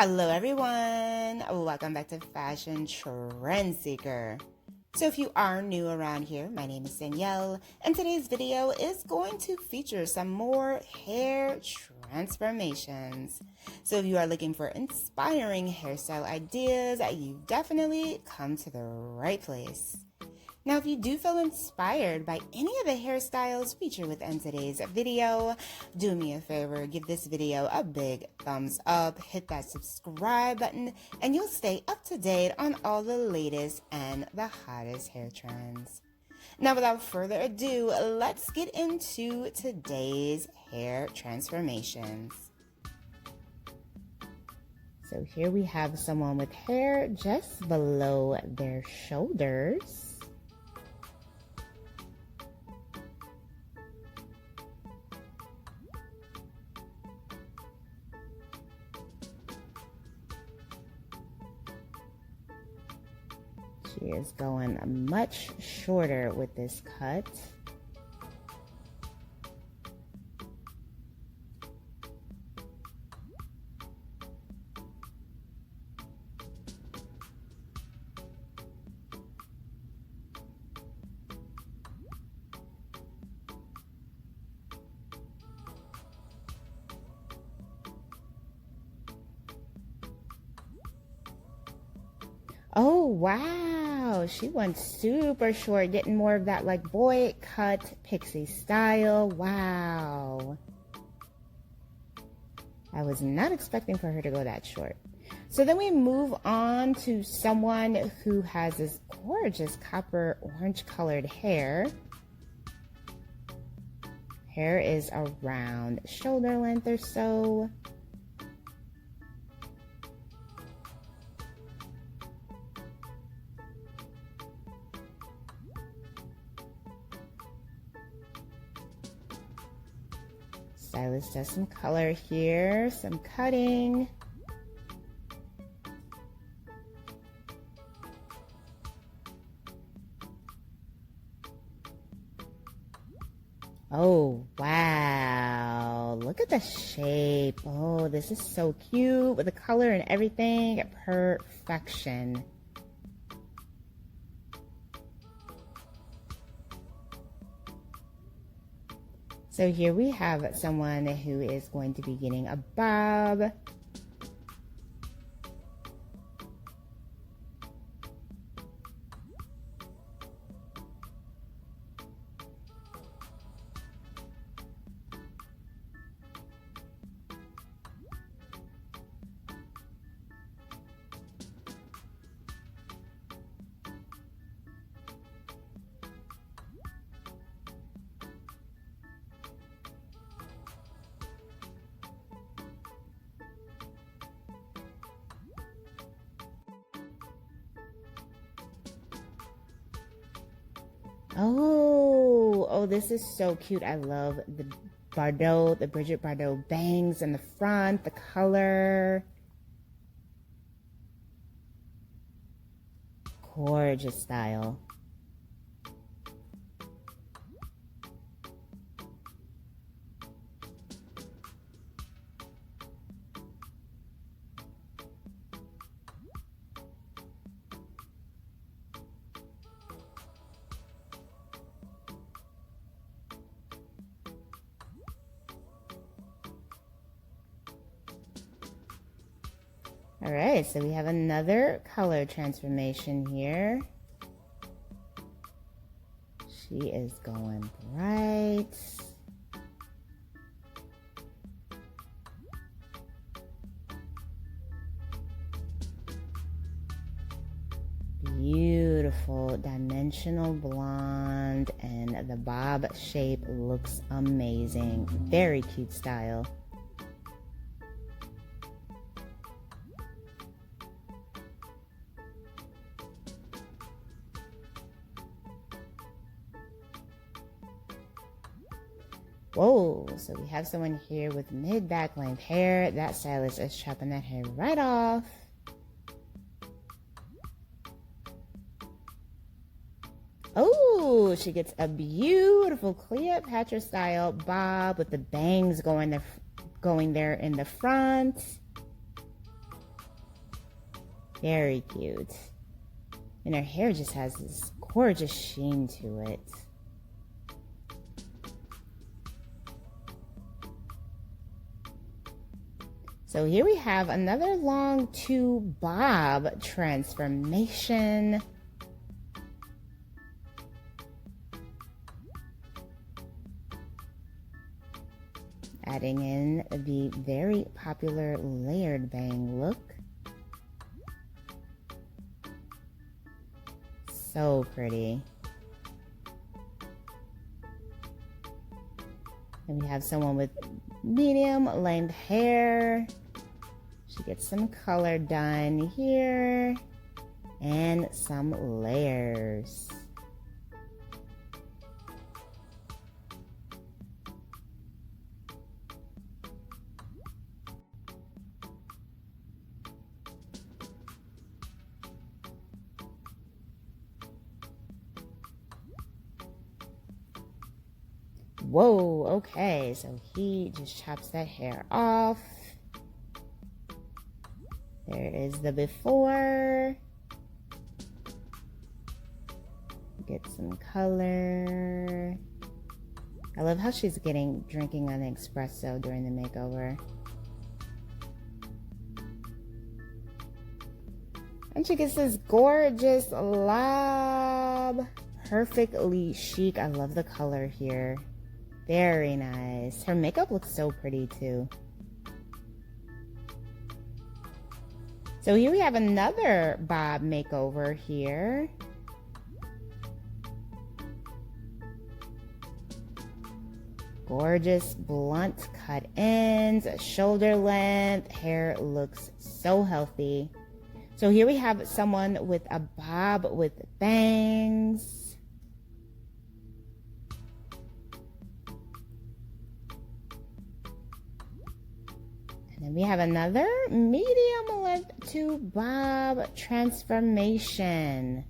Hello everyone, welcome back to Fashion Trend Seeker. So if you are new around here, my name is Danielle, and today's video is going to feature some more hair transformations. So if you are looking for inspiring hairstyle ideas, you've definitely come to the right place. Now, if you do feel inspired by any of the hairstyles featured within today's video, do me a favor, give this video a big thumbs up, hit that subscribe button, and you'll stay up to date on all the latest and the hottest hair trends. Now, without further ado, let's get into today's hair transformations. So here we have someone with hair just below their shoulders. She is going much shorter with this cut. Oh, wow. She went super short, getting more of that like boy cut pixie style. Wow. I was not expecting for her to go that short. So then we move on to someone who has this gorgeous copper orange colored hair. Hair is around shoulder length or so. Stylist does some color here, some cutting. Oh, wow. Look at the shape. Oh, this is so cute with the color and everything. Perfection. So here we have someone who is going to be getting a bob. Oh, this is so cute. I love the Bridget Bardot bangs in the front, the color. Gorgeous style. All right, so we have another color transformation here. She is going bright. Beautiful dimensional blonde, and the bob shape looks amazing. Very cute style. Whoa, so we have someone here with mid-back length hair. That stylist is chopping that hair right off. Oh, she gets a beautiful Cleopatra style bob with the bangs going there in the front. Very cute. And her hair just has this gorgeous sheen to it. So here we have another long to bob transformation. Adding in the very popular layered bang look. So pretty. And we have someone with medium length hair. She gets some color done here and some layers. Whoa, okay, so he just chops that hair off. There is the before. Get some color. I love how she's drinking an espresso during the makeover. And she gets this gorgeous lob. Perfectly chic. I love the color here. Very nice. Her makeup looks so pretty too. So here we have another bob makeover here. Gorgeous blunt cut ends, shoulder length, hair looks so healthy. So here we have someone with a bob with bangs. And then we have another medium length to bob transformation.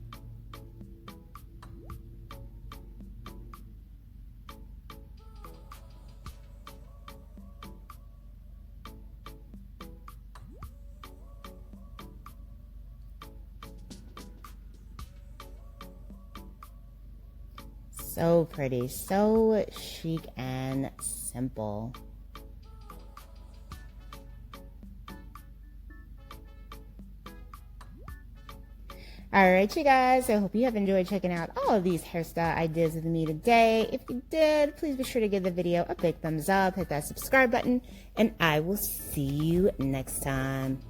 So pretty, so chic and simple. Alright you guys, I hope you have enjoyed checking out all of these hairstyle ideas with me today. If you did, please be sure to give the video a big thumbs up, hit that subscribe button, and I will see you next time.